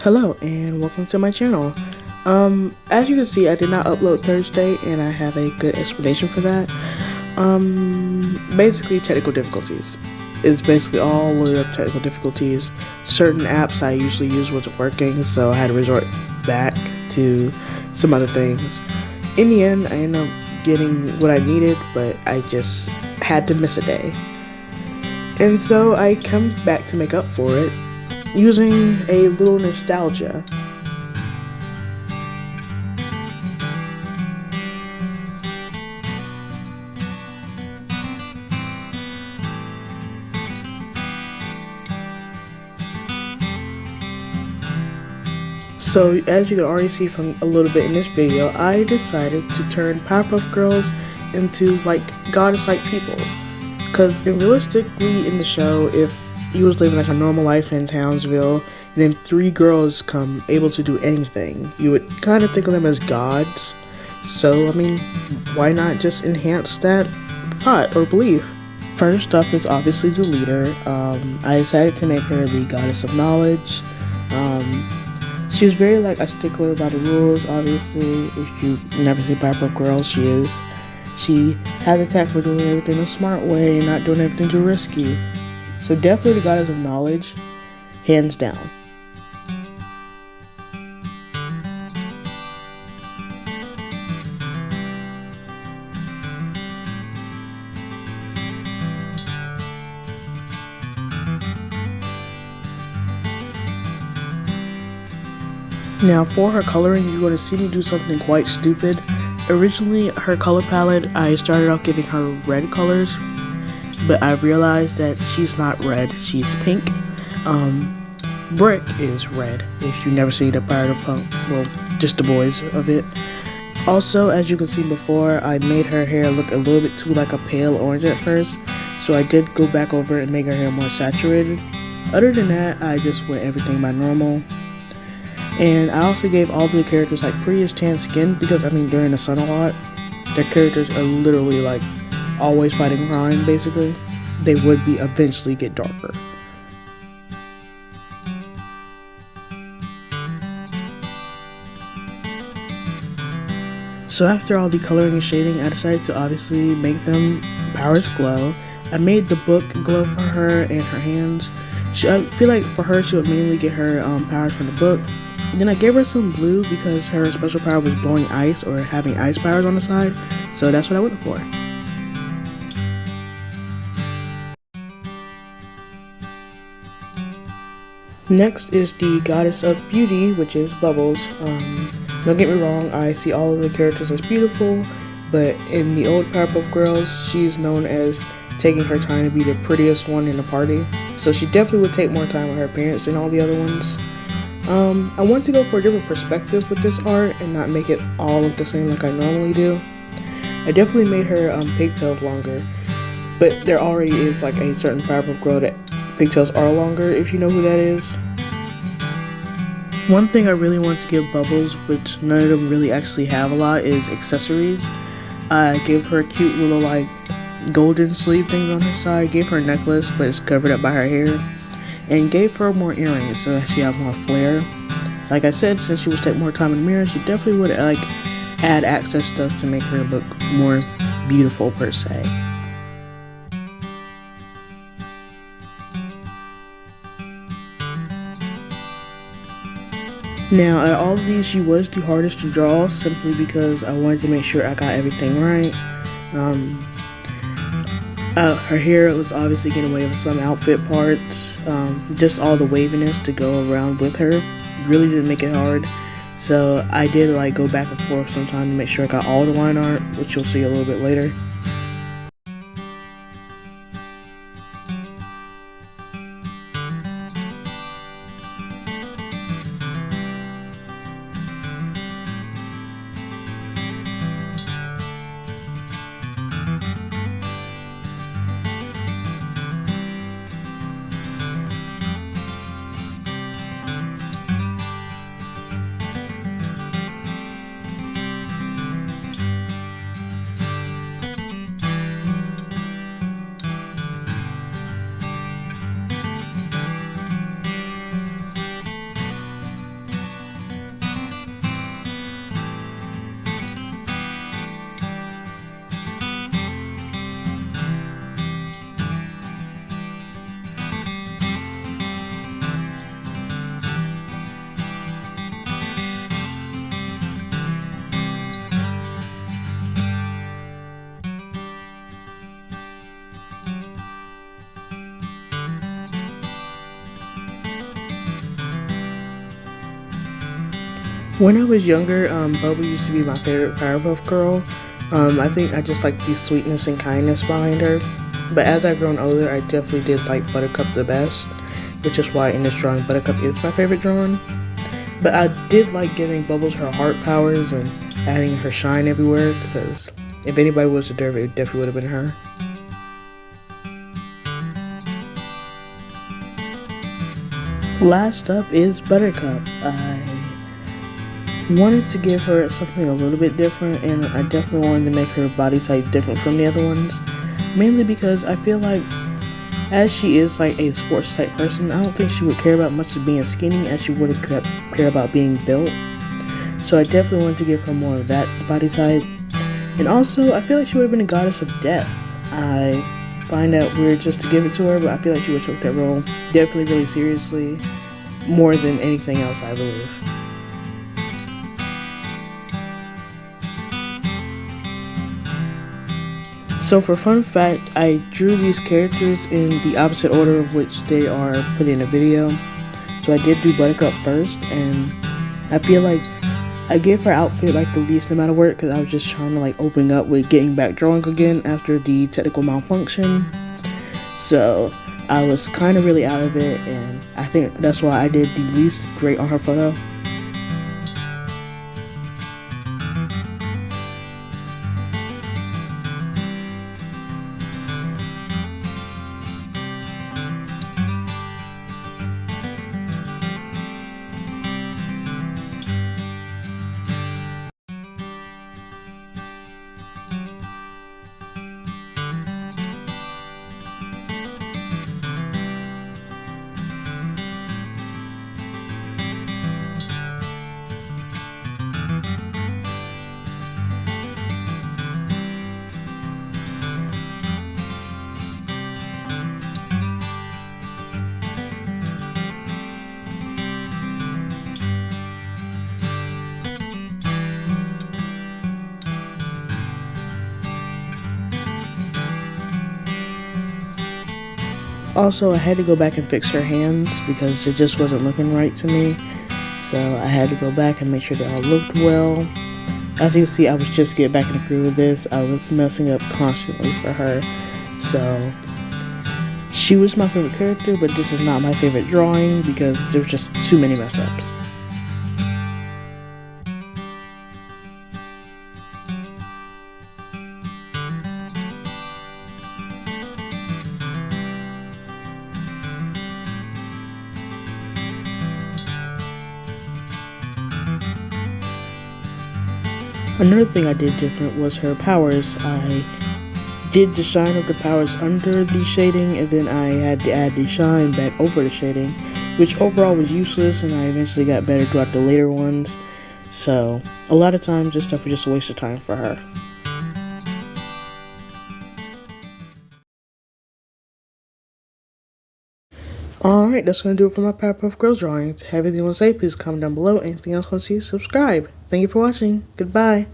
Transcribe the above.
Hello and welcome to my channel. As you can see, I did not upload Thursday and I have a good explanation for that. Basically technical difficulties. It's basically all loaded up technical difficulties. Certain apps I usually use wasn't working, so I had to resort back to some other things. In the end, I ended up getting what I needed, but I just had to miss a day. And so I come back to make up for it using a little nostalgia. So as you can already see from a little bit in this video, I decided to turn Powerpuff Girls into like goddess-like people. Because realistically in the show, if you was living like a normal life in Townsville, and then 3 girls come able to do anything, you would kind of think of them as gods. So, I mean, why not just enhance that thought or belief? First up is obviously the leader. I decided to make her the goddess of knowledge. She was very like a stickler about the rules, obviously. If you never see Powerpuff Girls, she is. She has a tact for doing everything a smart way and not doing everything too risky. So definitely the goddess of knowledge, hands down. Now for her coloring, you're going to see me do something quite stupid. Originally, her color palette, I started off giving her red colors, but I realized that she's not red, she's pink. Brick is red, if you've never seen the Pirate of Punk, well, just the boys of it. Also, as you can see before, I made her hair look a little bit too like a pale orange at first, so I did go back over and make her hair more saturated. Other than that, I just went everything by normal. And I also gave all the characters like pretty as tan skin because, I mean, during the sun a lot, their characters are literally like always fighting crime, basically. They would be eventually get darker. So after all the coloring and shading, I decided to obviously make them powers glow. I made the book glow for her and her hands. I feel like for her, she would mainly get her powers from the book. And then I gave her some blue because her special power was blowing ice or having ice powers on the side, so that's what I went for. Next is the goddess of beauty, which is Bubbles. Don't get me wrong, I see all of the characters as beautiful, but in the old Powerpuff Girls, she's known as taking her time to be the prettiest one in the party, so she definitely would take more time with her parents than all the other ones. I wanted to go for a different perspective with this art and not make it all look the same like I normally do. I definitely made her pigtails longer, but there already is like a certain Powerpuff Girl that pigtails are longer, if you know who that is. One thing I really want to give Bubbles, which none of them really actually have a lot, is accessories. I gave her cute little like golden sleeve things on her side, gave her a necklace but it's covered up by her hair, and gave her more earrings so that she had more flair. Like I said, since she would take more time in the mirror, she definitely would like add access stuff to make her look more beautiful per se. Now out of all of these, she was the hardest to draw simply because I wanted to make sure I got everything right. Her hair was obviously getting away with some outfit parts. Just all the waviness to go around with her really didn't make it hard. So I did like go back and forth sometime to make sure I got all the line art, which you'll see a little bit later. When I was younger, Bubble used to be my favorite Powerpuff Girl. I think I just like the sweetness and kindness behind her. But as I've grown older, I definitely did like Buttercup the best, which is why in this drawing, Buttercup is my favorite drawing. But I did like giving Bubbles her heart powers and adding her shine everywhere, because if anybody was to deserve it, it definitely would have been her. Last up is Buttercup. I wanted to give her something a little bit different, and I definitely wanted to make her body type different from the other ones. Mainly because I feel like, as she is like a sports type person, I don't think she would care about much of being skinny as she would care about being built. So I definitely wanted to give her more of that body type. And also, I feel like she would have been a goddess of death. I find that weird just to give it to her, but I feel like she would took that role definitely really seriously, more than anything else, I believe. So for fun fact, I drew these characters in the opposite order of which they are put in a video. So I did do Buttercup first, and I feel like I gave her outfit like the least amount of work because I was just trying to like open up with getting back drawing again after the technical malfunction. So I was kind of really out of it, and I think that's why I did the least great on her photo. Also, I had to go back and fix her hands because it just wasn't looking right to me. So I had to go back and make sure they all looked well. As you can see, I was just getting back in the groove of this. I was messing up constantly for her. So she was my favorite character, but this is not my favorite drawing because there was just too many mess ups. Another thing I did different was her powers. I did the shine of the powers under the shading, and then I had to add the shine back over the shading, which overall was useless, and I eventually got better throughout the later ones. So a lot of times this stuff was just a waste of time for her. Alright, that's going to do it for my Powerpuff Girls drawings. Have anything you want to say, please comment down below. Anything else you want to see, subscribe. Thank you for watching. Goodbye.